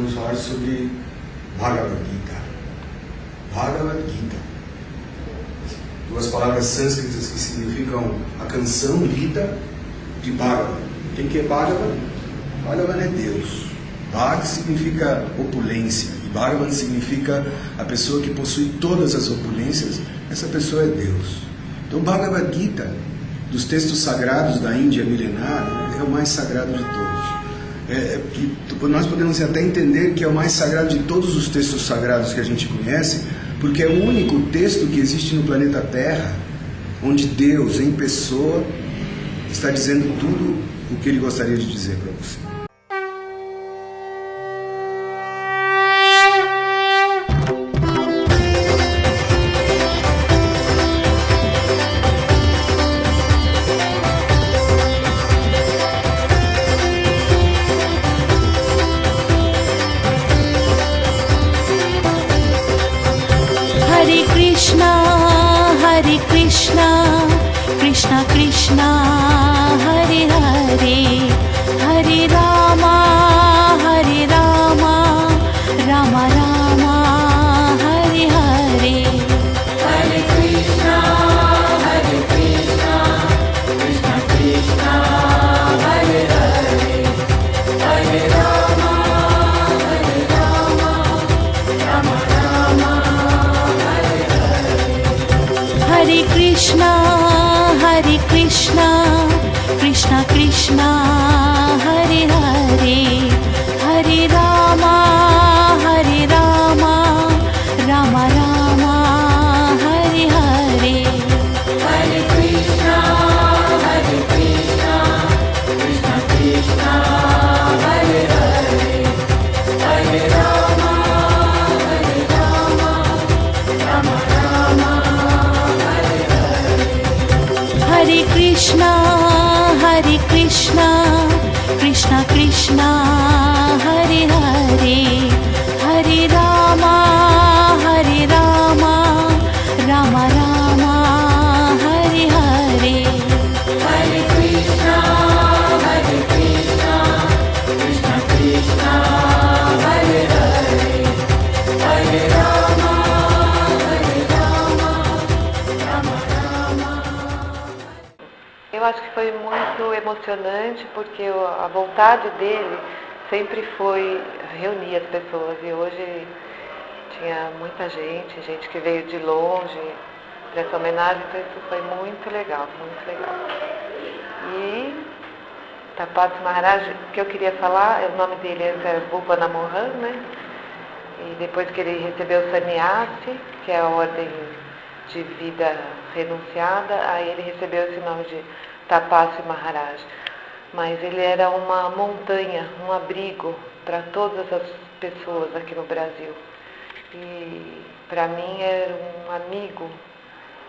vamos falar sobre Bhagavad Gita. Bhagavad Gita. Duas palavras sânscritas que significam a canção Gita de Bhagavan. Quem que é Bhagavan? Bhagavan é Deus. Bhag significa opulência e Bhagavan significa a pessoa que possui todas as opulências. Essa pessoa é Deus. Então Bhagavad Gita, dos textos sagrados da Índia milenar, é o mais sagrado de todos. Nós podemos até entender que é o mais sagrado de todos os textos sagrados que a gente conhece, porque é o único texto que existe no planeta Terra onde Deus, em pessoa, está dizendo tudo o que Ele gostaria de dizer para você. Hare Krishna, Krishna Krishna, Hare Hare, Hare Rama, Rama Rama, Hare Hare. Hare Krishna, Krishna Krishna, Hare Hare, Hare Rama, Rama Rama, Hare Hare. Hare Krishna, Krishna Krishna, Hare Hare, Hare Rama, Rama Rama, Hare Hare. Hare Krishna, Krishna Krishna, Hare Hare, Hare Rama, Rama Rama, Hare Hare. Hare Krishna, Krishna Krishna, Hare Hare, Hare Rama, Rama Rama, Hare Hare. Hare Krishna, Krishna Krishna, Hare Hare, Hare Rama, Rama Rama. Eu acho que foi muito emocionante porque a vontade dele sempre foi reunir as pessoas e hoje tinha muita gente que veio de longe para essa homenagem, então isso foi muito legal, muito legal. E Tapas Maharaj, o que eu queria falar, o nome dele é Bhupana Mohan, né? E depois que ele recebeu o sannyasi, que é a ordem de vida renunciada, aí ele recebeu esse nome de Tapas Maharaj. Mas ele era uma montanha, um abrigo para todas as pessoas aqui no Brasil. E para mim era um amigo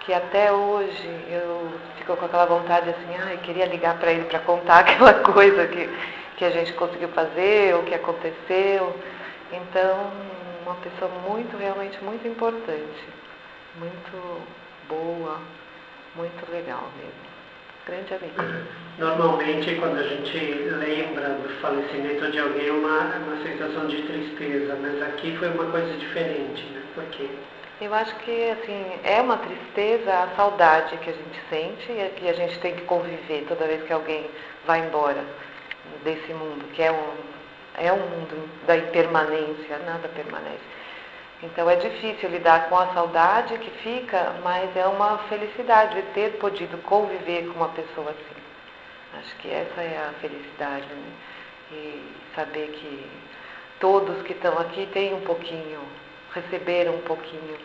que até hoje eu fico com aquela vontade assim, eu queria ligar para ele para contar aquela coisa que a gente conseguiu fazer, o que aconteceu. Então, uma pessoa realmente muito importante, muito boa, muito legal mesmo. Grande amigo. Normalmente, quando a gente lembra do falecimento de alguém, é uma sensação de tristeza, mas aqui foi uma coisa diferente, né? Por quê? Eu acho que, assim, é uma tristeza a saudade que a gente sente e que a gente tem que conviver toda vez que alguém vai embora desse mundo, que é um mundo da impermanência, nada permanece. Então é difícil lidar com a saudade que fica, mas é uma felicidade ter podido conviver com uma pessoa assim. Acho que essa é a felicidade, né? E saber que todos que estão aqui têm um pouquinho, receberam um pouquinho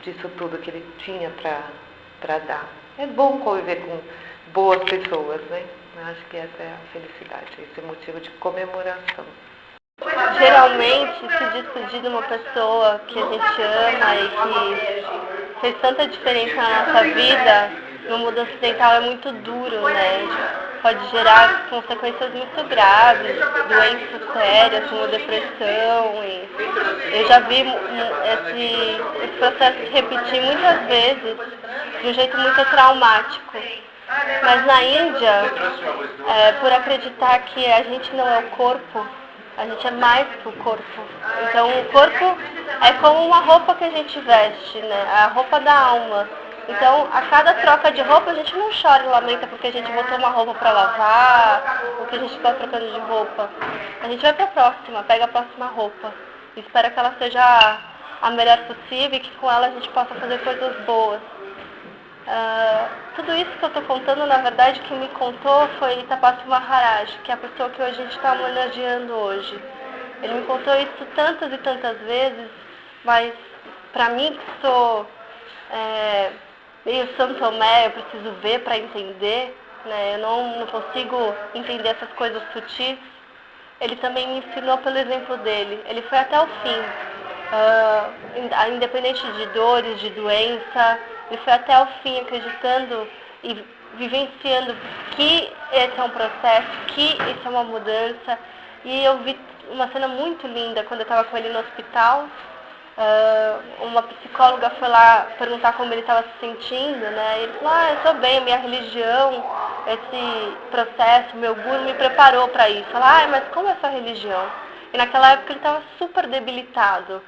disso tudo que ele tinha para dar. É bom conviver com boas pessoas, né? Acho que essa é a felicidade, esse é o motivo de comemoração. Geralmente, se despedir de uma pessoa que a gente ama e que fez tanta diferença na nossa vida, no mundo ocidental é muito duro, né? Pode gerar consequências muito graves, doenças sérias como depressão. E eu já vi esse processo se repetir muitas vezes de um jeito muito traumático. Mas na Índia, por acreditar que a gente não é o corpo, A gente é mais que o corpo. Então o corpo é como uma roupa que a gente veste, né? A roupa da alma. Então a cada troca de roupa a gente não chora e lamenta porque a gente botou uma roupa para lavar, ou que a gente está trocando de roupa. A gente vai para a próxima, pega a próxima roupa. E espera que ela seja a melhor possível e que com ela a gente possa fazer coisas boas. Tudo isso que eu estou contando, na verdade, quem me contou foi Tapasu Maharaj, que é a pessoa que hoje a gente está homenageando hoje. Ele me contou isso tantas e tantas vezes, mas para mim que sou meio São Tomé, eu preciso ver para entender, né? Eu não consigo entender essas coisas sutis. Ele também me ensinou pelo exemplo dele. Ele foi até o fim, independente de dores, de doença. Ele foi até o fim acreditando e vivenciando que esse é um processo, que isso é uma mudança. E eu vi uma cena muito linda quando eu estava com ele no hospital. Uma psicóloga foi lá perguntar como ele estava se sentindo, né? Ele falou, eu estou bem, a minha religião, esse processo, meu guru me preparou para isso. Ela, mas como é essa religião? E naquela época ele estava super debilitado.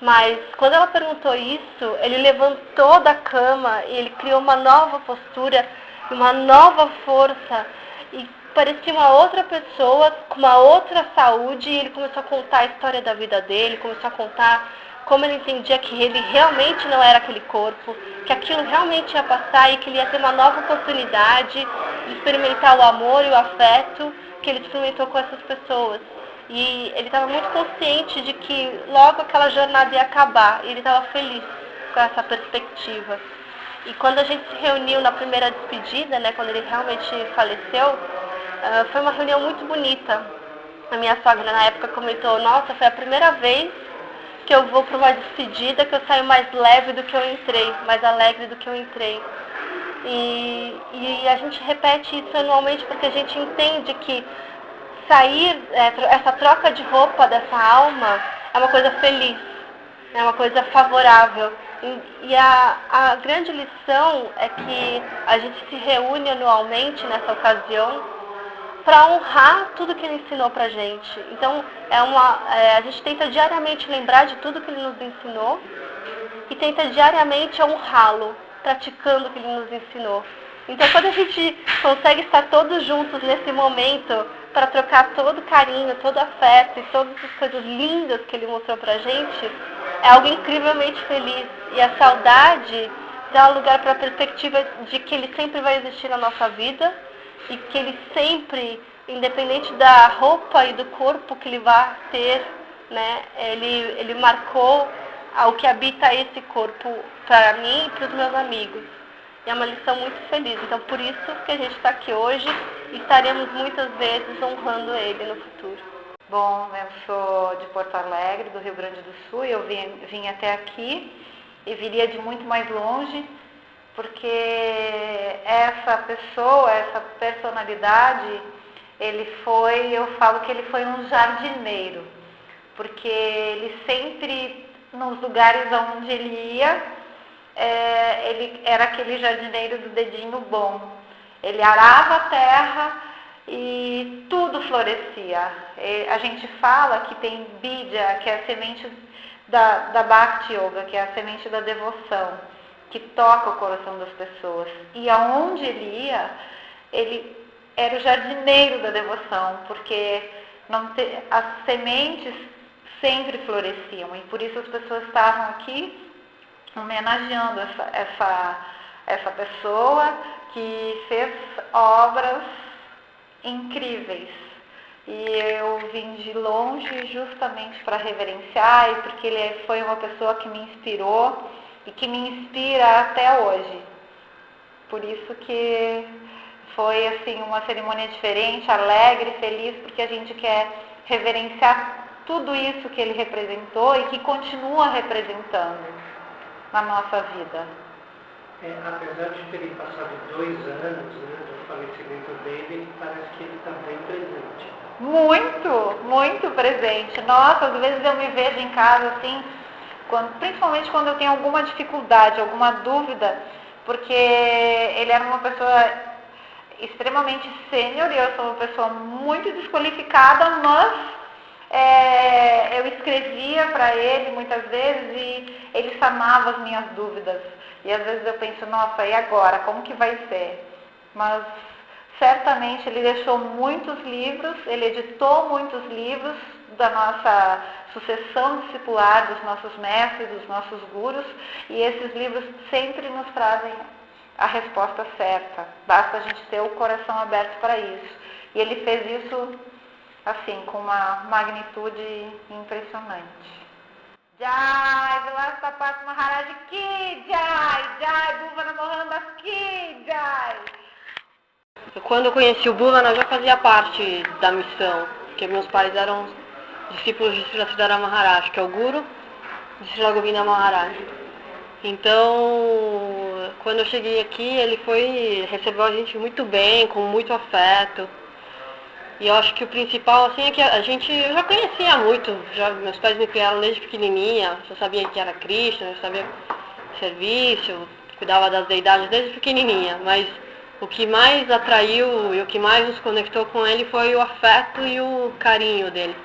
Mas quando ela perguntou isso, ele levantou da cama e ele criou uma nova postura, uma nova força. E parecia uma outra pessoa, com uma outra saúde, e ele começou a contar a história da vida dele, começou a contar como ele entendia que ele realmente não era aquele corpo, que aquilo realmente ia passar e que ele ia ter uma nova oportunidade de experimentar o amor e o afeto que ele experimentou com essas pessoas. E ele estava muito consciente de que logo aquela jornada ia acabar, e ele estava feliz com essa perspectiva. E quando a gente se reuniu na primeira despedida, né, quando ele realmente faleceu, foi uma reunião muito bonita. A minha sogra na época comentou, nossa, foi a primeira vez que eu vou para uma despedida que eu saio mais leve do que eu entrei, mais alegre do que eu entrei. E a gente repete isso anualmente porque a gente entende que essa troca de roupa dessa alma é uma coisa feliz, é uma coisa favorável. E a grande lição é que a gente se reúne anualmente nessa ocasião para honrar tudo que ele ensinou pra gente. Então, a gente tenta diariamente lembrar de tudo que ele nos ensinou e tenta diariamente honrá-lo, praticando o que ele nos ensinou. Então, quando a gente consegue estar todos juntos nesse momento para trocar todo carinho, todo afeto e todas as coisas lindas que ele mostrou pra gente, é algo incrivelmente feliz. E a saudade dá lugar para a perspectiva de que ele sempre vai existir na nossa vida, e que ele sempre, independente da roupa e do corpo que ele vai ter, né, ele marcou o que habita esse corpo para mim e para os meus amigos. E é uma lição muito feliz. Então, por isso que a gente está aqui hoje e estaremos muitas vezes honrando ele no futuro. Bom, eu sou de Porto Alegre, do Rio Grande do Sul, e eu vim até aqui e viria de muito mais longe, porque essa pessoa, essa personalidade, eu falo que ele foi um jardineiro, porque ele sempre, nos lugares onde ele ia, ele era aquele jardineiro do dedinho bom. Ele arava a terra e tudo florescia. A gente fala que tem Bidya, que é a semente da Bhakti Yoga, que é a semente da devoção, que toca o coração das pessoas. E aonde ele ia, ele era o jardineiro da devoção, porque as sementes sempre floresciam. E por isso as pessoas estavam aqui homenageando essa pessoa que fez obras incríveis. E eu vim de longe justamente para reverenciar, e porque ele foi uma pessoa que me inspirou e que me inspira até hoje. Por isso que foi assim uma cerimônia diferente, alegre, feliz, porque a gente quer reverenciar tudo isso que ele representou e que continua representando na nossa vida. Apesar de terem passado 2 anos, né, do falecimento dele, parece que ele está bem presente. Muito, muito presente. Nossa, às vezes eu me vejo em casa assim, principalmente quando eu tenho alguma dificuldade, alguma dúvida, porque ele era uma pessoa extremamente sênior e eu sou uma pessoa muito desqualificada, mas eu escrevia para ele muitas vezes e ele sanava as minhas dúvidas. E às vezes eu penso, nossa, e agora? Como que vai ser? Mas certamente ele deixou muitos livros, ele editou muitos livros da nossa sucessão discipular, dos nossos mestres, dos nossos gurus, e esses livros sempre nos trazem a resposta certa. Basta a gente ter o coração aberto para isso. E ele fez isso, assim, com uma magnitude impressionante. Jai, Vilas Tapas Maharaj Ki Jai, Jai, Bhuvana Mohandas Ki Jai. Quando eu conheci o Bhuvana, eu já fazia parte da missão, porque meus pais eram discípulos de Srila Siddhara Maharaj, que é o guru de Srila Govinda Maharaj. Então, quando eu cheguei aqui, ele recebeu a gente muito bem, com muito afeto. E eu acho que o principal, assim, é que eu já conhecia muito, meus pais me criaram desde pequenininha, já sabia que era Krishna, já sabia serviço, cuidava das deidades desde pequenininha, mas o que mais atraiu e o que mais nos conectou com ele foi o afeto e o carinho dele.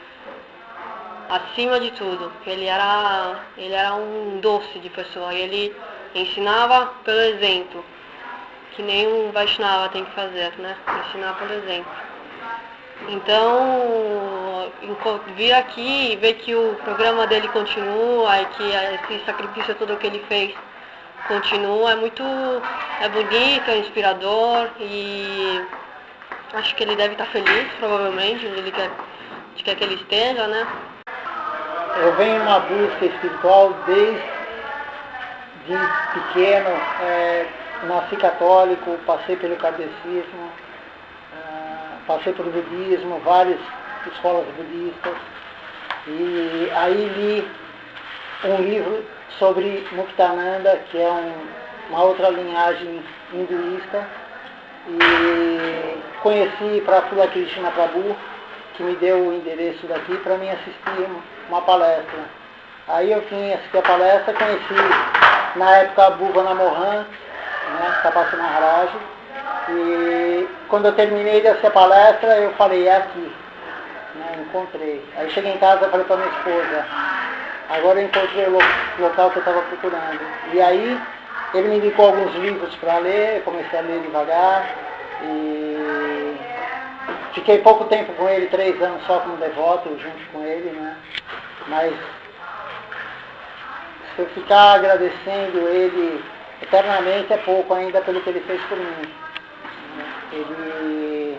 Acima de tudo, ele era um doce de pessoa, e ele ensinava pelo exemplo, que nem um Vaishnava tem que fazer, né? Ensinar pelo exemplo. Então, vir aqui e ver que o programa dele continua e que esse sacrifício todo que ele fez continua, é bonito, é inspirador, e acho que ele deve estar feliz, provavelmente, onde ele quer que ele esteja, né? Eu venho numa busca espiritual desde pequeno, nasci católico, passei pelo kardecismo, passei pelo budismo, várias escolas budistas, e aí li um livro sobre Muktananda, que é uma outra linhagem hinduísta, e conheci Prafula Krishna Prabhu, que me deu o endereço daqui para mim assistir uma palestra. Aí eu vim assistir a palestra, conheci na época a Bhuvana Mohan, né, Tapas Maharaj, e quando eu terminei de assistir a palestra, eu falei, é aqui, né, encontrei. Aí cheguei em casa e falei para minha esposa, agora eu encontrei o local que eu estava procurando. E aí ele me indicou alguns livros para ler, eu comecei a ler devagar, e fiquei pouco tempo com ele, 3 anos só como devoto, junto com ele, né? Mas se eu ficar agradecendo ele eternamente é pouco ainda pelo que ele fez por mim. Ele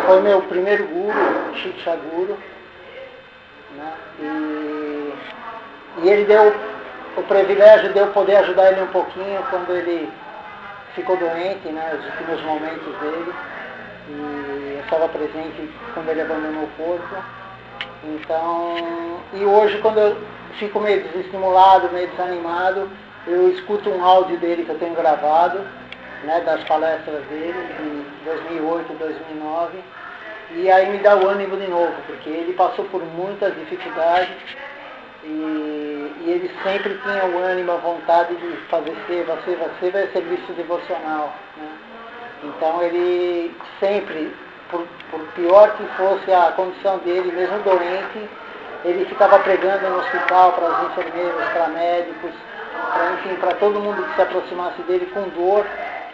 foi meu primeiro guru, Shiksha Guru, né? E ele deu o privilégio de eu poder ajudar ele um pouquinho quando ele ficou doente, né? Os últimos momentos dele. E eu estava presente quando ele abandonou o corpo. Então, e hoje quando eu fico meio desestimulado, meio desanimado, eu escuto um áudio dele que eu tenho gravado, né, das palestras dele, de 2008, 2009, e aí me dá o ânimo de novo, porque ele passou por muitas dificuldades e ele sempre tinha o ânimo, a vontade de fazer seva é serviço devocional, né? Então ele sempre, por pior que fosse a condição dele, mesmo doente, ele ficava pregando no hospital para as enfermeiras, para médicos, para todo mundo que se aproximasse dele com dor.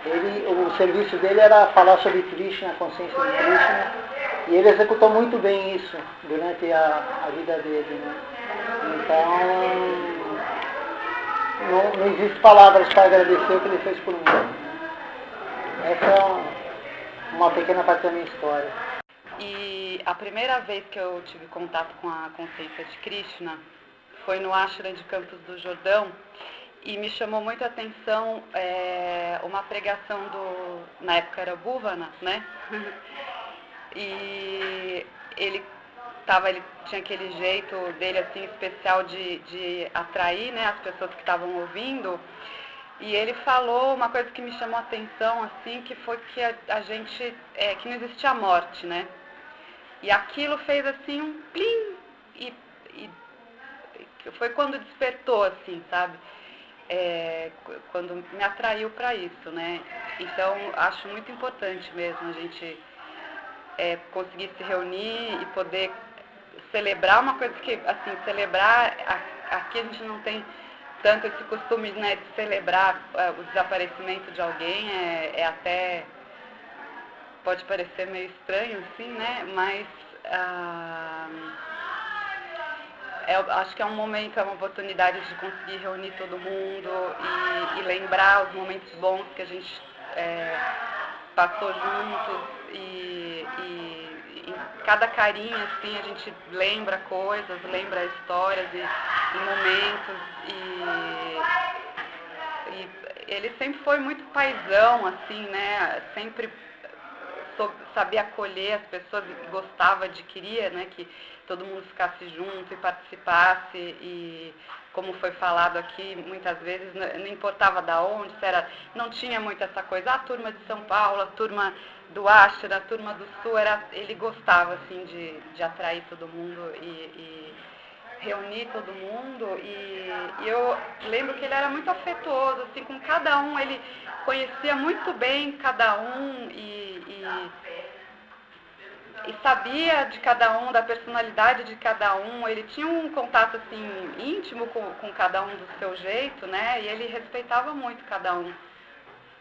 O serviço dele era falar sobre Krishna, a consciência de Krishna, e ele executou muito bem isso durante a vida dele, né? Então, não existe palavras para agradecer o que ele fez por mim. Essa é uma pequena parte da minha história. E a primeira vez que eu tive contato com a consciência de Krishna foi no ashram de Campos do Jordão, e me chamou muito a atenção uma pregação na época era Bhuvana, né? E ele tinha aquele jeito dele assim especial de atrair, né, as pessoas que estavam ouvindo. E ele falou uma coisa que me chamou a atenção, assim, que foi que a gente, que não existia a morte, né? E aquilo fez assim um plim, e foi quando despertou, assim, sabe? Quando me atraiu para isso, né? Então, acho muito importante mesmo a gente conseguir se reunir e poder celebrar uma coisa que, assim, celebrar, aqui a gente não tem tanto esse costume, né, de celebrar o desaparecimento de alguém, até, pode parecer meio estranho, assim, né, mas eu acho que é um momento, é uma oportunidade de conseguir reunir todo mundo e lembrar os momentos bons que a gente passou juntos e em cada carinho, assim, a gente lembra coisas, lembra histórias e momentos e ele sempre foi muito paizão, assim, né, sempre sabia acolher as pessoas e gostava, queria, né, que todo mundo ficasse junto e participasse e, como foi falado aqui, muitas vezes, não importava da onde, não tinha muito essa coisa, a turma de São Paulo, a turma do Ashra, a turma do Sul, ele gostava, assim, de atrair todo mundo e reunir todo mundo e eu lembro que ele era muito afetuoso, assim, com cada um, ele conhecia muito bem cada um e sabia de cada um, da personalidade de cada um, ele tinha um contato, assim, íntimo com cada um do seu jeito, né, e ele respeitava muito cada um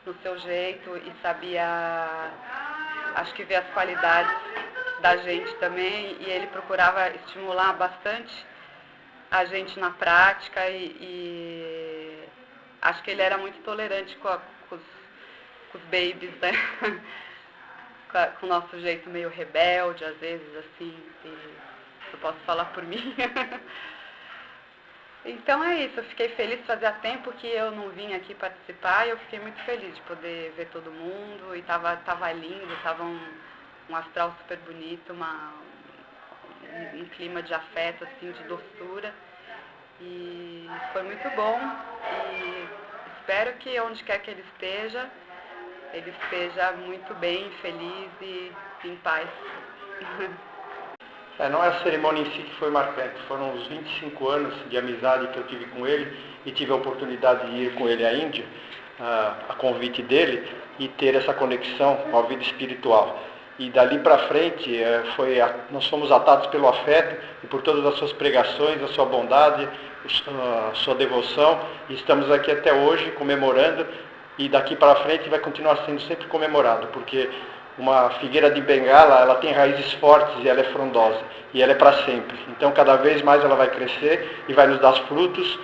no seu jeito e sabia, acho que ver as qualidades da gente também, e ele procurava estimular bastante a gente na prática e acho que ele era muito tolerante com os babies, né? Com o nosso jeito meio rebelde, às vezes, assim, eu posso falar por mim. Então é isso, eu fiquei feliz, fazia tempo que eu não vim aqui participar e eu fiquei muito feliz de poder ver todo mundo e tava lindo, tava um astral super bonito, um clima de afeto, assim, de doçura e foi muito bom e espero que onde quer que ele esteja muito bem, feliz e em paz. Não é a cerimônia em si que foi marcante, foram uns 25 anos de amizade que eu tive com ele e tive a oportunidade de ir com ele à Índia, a convite dele, e ter essa conexão com a vida espiritual. E dali para frente, nós fomos atados pelo afeto e por todas as suas pregações, a sua bondade, a sua devoção, e estamos aqui até hoje comemorando, e daqui para frente vai continuar sendo sempre comemorado, porque uma figueira de Bengala, ela tem raízes fortes e ela é frondosa, e ela é para sempre. Então, cada vez mais ela vai crescer e vai nos dar frutos,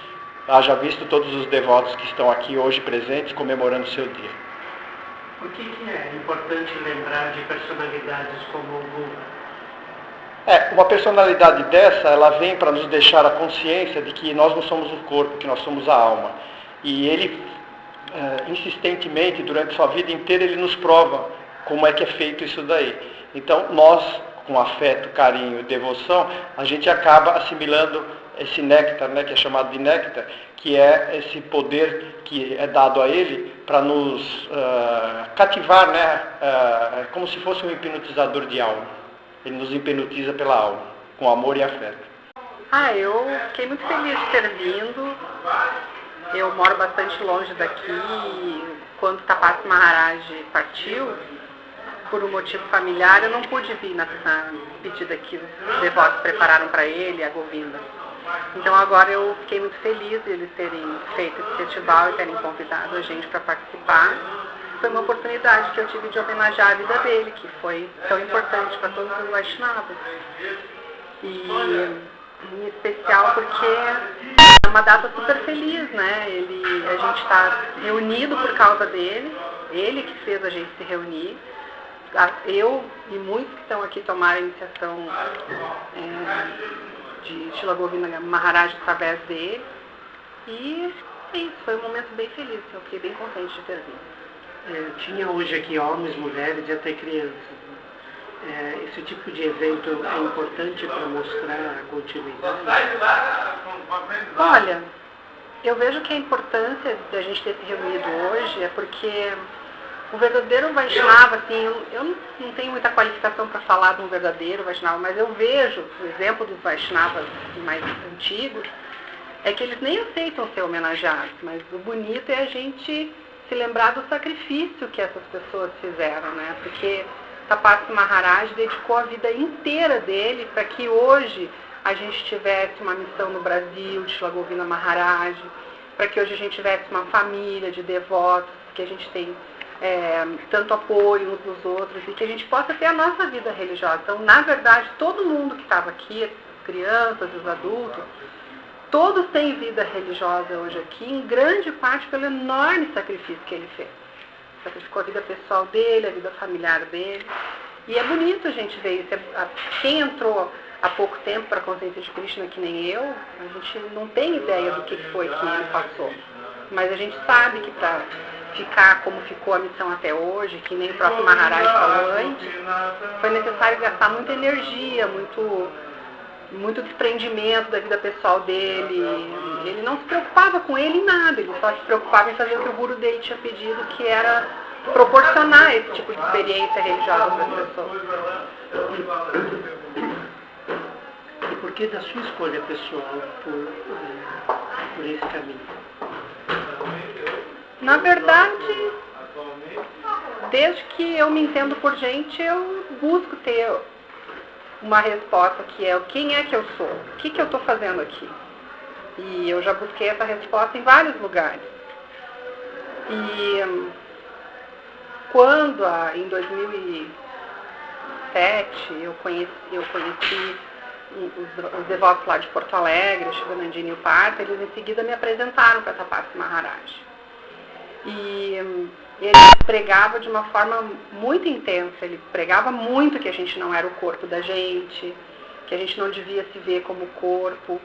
haja visto todos os devotos que estão aqui hoje presentes, comemorando o seu dia. Por que é importante lembrar de personalidades como o Buda? Uma personalidade dessa, ela vem para nos deixar a consciência de que nós não somos o corpo, que nós somos a alma. E ele, insistentemente, durante sua vida inteira, ele nos prova como é que é feito isso daí. Então, nós, com afeto, carinho e devoção, a gente acaba assimilando esse néctar, né, que é chamado de néctar, que é esse poder que é dado a ele para nos cativar, né, como se fosse um hipnotizador de alma. Ele nos hipnotiza pela alma, com amor e afeto. Eu fiquei muito feliz de ter vindo. Eu moro bastante longe daqui e quando Tapas Maharaj partiu, por um motivo familiar, eu não pude vir nessa pedida que os devotos prepararam para ele, a Govinda. Então agora eu fiquei muito feliz de eles terem feito esse festival e terem convidado a gente para participar. Foi uma oportunidade que eu tive de homenagear a vida dele, que foi tão importante para todos os Vaishnavas. E em especial porque é uma data super feliz, né? A gente está reunido por causa dele, ele que fez a gente se reunir. Eu e muitos que estão aqui tomaram a iniciação de Srila Govinda Maharaj através dele. E é isso, foi um momento bem feliz, eu fiquei bem contente de ter vindo. Tinha hoje aqui homens, mulheres e até crianças. Esse tipo de evento é importante para mostrar a continuidade? Olha, eu vejo que a importância de a gente ter se reunido hoje é porque o verdadeiro Vaishnava, assim, eu não tenho muita qualificação para falar de um verdadeiro Vaishnava, mas eu vejo o exemplo dos Vaishnavas mais antigos, é que eles nem aceitam ser homenageados, mas o bonito é a gente se lembrar do sacrifício que essas pessoas fizeram, né? Porque Tapasya Maharaj dedicou a vida inteira dele para que hoje a gente tivesse uma missão no Brasil de Shila Govindana Maharaj, para que hoje a gente tivesse uma família de devotos, que a gente tem tanto apoio uns dos outros e que a gente possa ter a nossa vida religiosa. Então, na verdade, todo mundo que estava aqui, as crianças, os adultos, todos têm vida religiosa hoje aqui, em grande parte pelo enorme sacrifício que ele fez. Sacrificou a vida pessoal dele, a vida familiar dele. E é bonito a gente ver isso. Quem entrou há pouco tempo para a consciência de Krishna, que nem eu, a gente não tem ideia do que foi que ele passou. Mas a gente sabe que para ficar como ficou a missão até hoje, que nem o próprio Maharaj falou antes, foi necessário gastar muita energia, muito desprendimento da vida pessoal dele. Ele não se preocupava com ele em nada, ele só se preocupava em fazer o que o guru dele tinha pedido, que era proporcionar esse tipo de experiência religiosa para as pessoas. E por que da sua escolha pessoal por esse caminho? Na verdade, desde que eu me entendo por gente, eu busco ter uma resposta que é quem é que eu sou? O que eu estou fazendo aqui? E eu já busquei essa resposta em vários lugares. E quando, em 2007, eu conheci os devotos lá de Porto Alegre, o Shivanandini e o Partha, eles em seguida me apresentaram para Tapasya Maharaj. E ele pregava de uma forma muito intensa, ele pregava muito que a gente não era o corpo da gente, que a gente não devia se ver como corpo.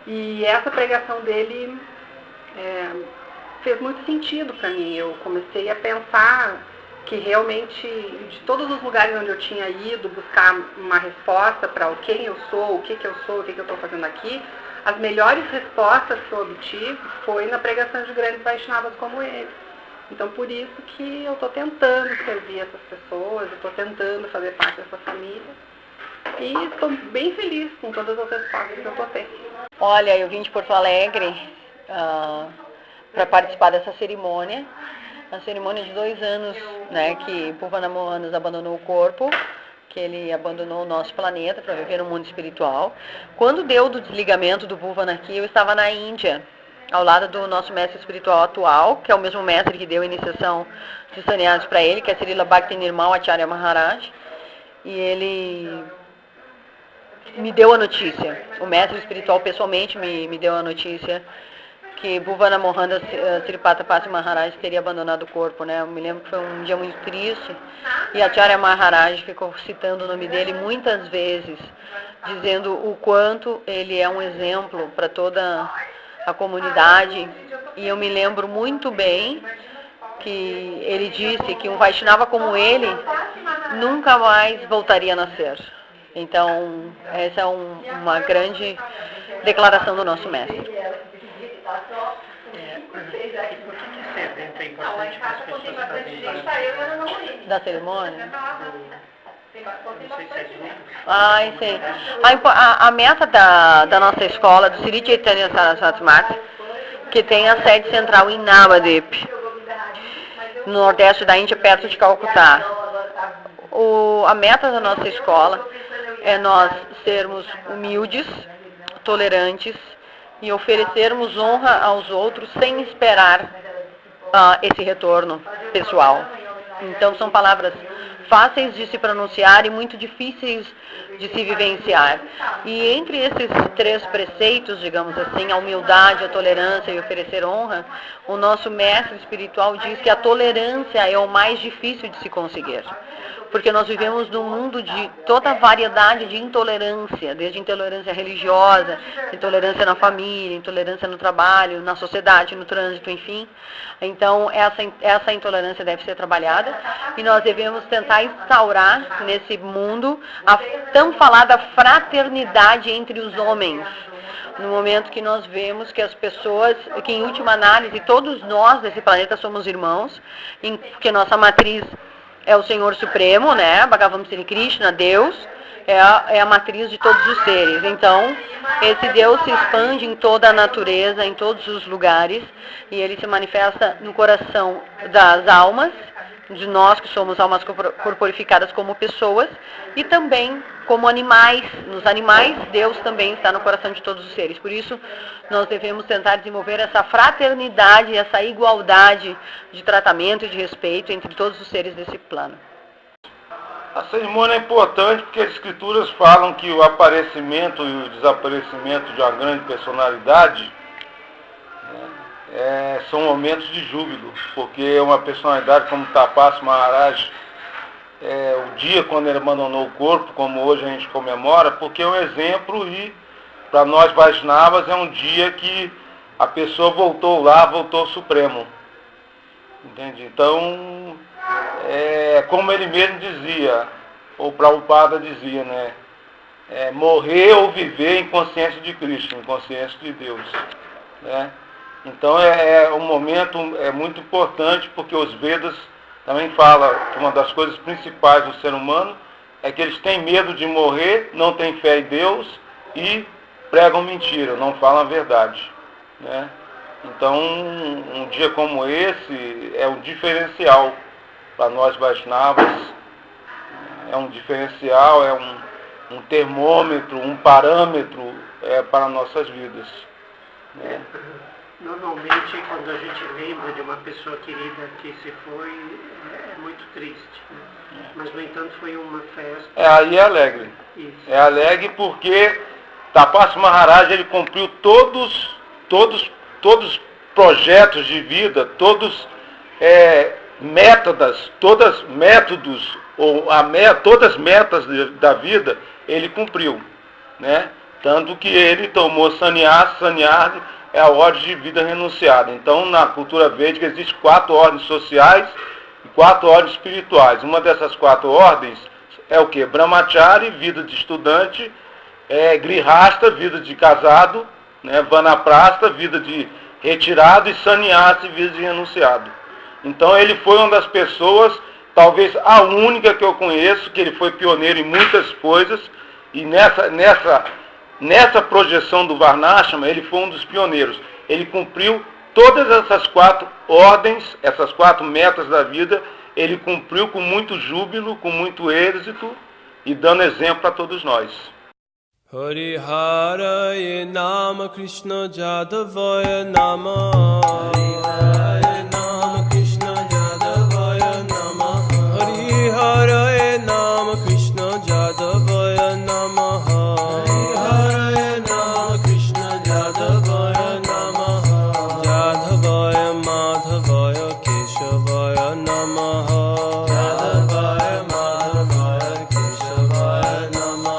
E essa pregação dele fez muito sentido para mim. Eu comecei a pensar que realmente, de todos os lugares onde eu tinha ido buscar uma resposta para quem eu sou, o que eu sou, o que eu estou fazendo aqui, as melhores respostas que eu obtive foi na pregação de grandes Vaishnavas como ele. Então, por isso que eu estou tentando servir essas pessoas, eu estou tentando fazer parte dessa família. E estou bem feliz com todas as respostas que eu estou tendo. Olha, eu vim de Porto Alegre para participar dessa cerimônia. A cerimônia de 2 anos, né, que Bhuvana Mohan abandonou o corpo, que ele abandonou o nosso planeta para viver no mundo espiritual. Quando deu do desligamento do Bhuvana aqui, eu estava na Índia, ao lado do nosso mestre espiritual atual, que é o mesmo mestre que deu a iniciação de sannyasi para ele, que é Srila Bhakti Nirmal Acharya Maharaj. E ele me deu a notícia, o mestre espiritual pessoalmente me deu a notícia que Bhuvana Mohan Sripata Tapasya Maharaj teria abandonado o corpo, né? Eu me lembro que foi um dia muito triste e a Acharya Maharaj ficou citando o nome dele muitas vezes, dizendo o quanto ele é um exemplo para toda a comunidade. E eu me lembro muito bem que ele disse que um Vaishnava como ele nunca mais voltaria a nascer. Então, essa é uma grande declaração do nosso mestre. Por que esse evento é importante para as pessoas fazerem parte da cerimônia? Não sei se é grupo. Sim. A meta da nossa escola, do Sri Chaitanya Saraswati Mata, que tem a sede central em Navadvip, no nordeste da Índia, perto de Calcutá. A meta da nossa escola é nós sermos humildes, tolerantes e oferecermos honra aos outros sem esperar esse retorno pessoal. Então são palavras fáceis de se pronunciar e muito difíceis de se vivenciar. E entre esses 3 preceitos, digamos assim, a humildade, a tolerância e oferecer honra, o nosso mestre espiritual diz que a tolerância é o mais difícil de se conseguir. Porque nós vivemos num mundo de toda variedade de intolerância, desde intolerância religiosa, intolerância na família, intolerância no trabalho, na sociedade, no trânsito, enfim. Então, essa intolerância deve ser trabalhada e nós devemos tentar instaurar nesse mundo a tão falada fraternidade entre os homens. No momento que nós vemos que as pessoas, que em última análise, todos nós desse planeta somos irmãos, que nossa matriz é o Senhor Supremo, né? Bhagavan Sri Krishna, Deus, é a matriz de todos os seres. Então, esse Deus se expande em toda a natureza, em todos os lugares, e ele se manifesta no coração das almas de nós que somos almas corporificadas como pessoas e também como animais. Nos animais, Deus também está no coração de todos os seres. Por isso, nós devemos tentar desenvolver essa fraternidade, essa igualdade de tratamento e de respeito entre todos os seres desse plano. A cerimônia é importante porque as escrituras falam que o aparecimento e o desaparecimento de uma grande personalidade são momentos de júbilo, porque uma personalidade como Tapas Maharaj, o dia quando ele abandonou o corpo, como hoje a gente comemora, porque é um exemplo e para nós Vaishnavas é um dia que a pessoa voltou lá, voltou ao Supremo. Entende? Então, como ele mesmo dizia, ou Prabhupada dizia, né? Morrer ou viver em consciência de Cristo, em consciência de Deus. Né? Então um momento muito importante, porque os Vedas também falam que uma das coisas principais do ser humano é que eles têm medo de morrer, não têm fé em Deus e pregam mentira, não falam a verdade. Né? Então, um dia como esse é um diferencial para nós Vaishnavas, é um diferencial, é um termômetro, um parâmetro para nossas vidas. Né? Normalmente, quando a gente lembra de uma pessoa querida que se foi, é muito triste. Né? Mas, no entanto, foi uma festa. Aí é alegre. Isso. É alegre porque Tapas Maharaj ele cumpriu todos os projetos de vida, todos métodos, todas as metas da vida, ele cumpriu. Né? Tanto que ele tomou sannyasa é a ordem de vida renunciada. Então, na cultura védica, existem 4 ordens sociais e 4 ordens espirituais. Uma dessas 4 ordens é o quê? Brahmachari, vida de estudante, Grihasta, vida de casado, né? Vanaprastha, vida de retirado, e Sannyasi, vida de renunciado. Então, ele foi uma das pessoas, talvez a única que eu conheço, que ele foi pioneiro em muitas coisas, e nessa projeção do Varnashama, ele foi um dos pioneiros. Ele cumpriu todas essas 4 ordens, essas 4 metas da vida, ele cumpriu com muito júbilo, com muito êxito e dando exemplo para todos nós. Hariharaya Nama Krishna Jadavaya Nama Hariharaya Nama Krishna Jadavaya Nama Hariharaya Nama Krishna Jadavaya Nama Hariharaya Nama Krishna Jadavaya Nama Jadavaya Madhavaya Keshavaya Nama Jadavaya Madhavaya Keshavaya Nama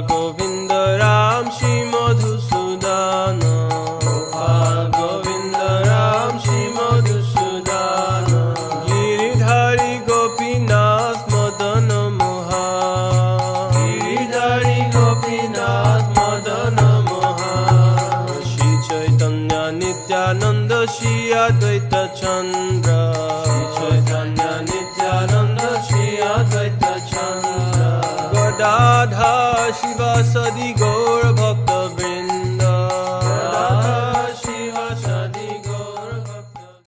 Govinda Ram Shri Madhusudana Gopal Govinda Ram Shri Madhusudana Giridhari Gopinath Madana Moha Giridhari Gopinath Madana Moha Shri Chaitanya Nityananda Shri Advaita Chandra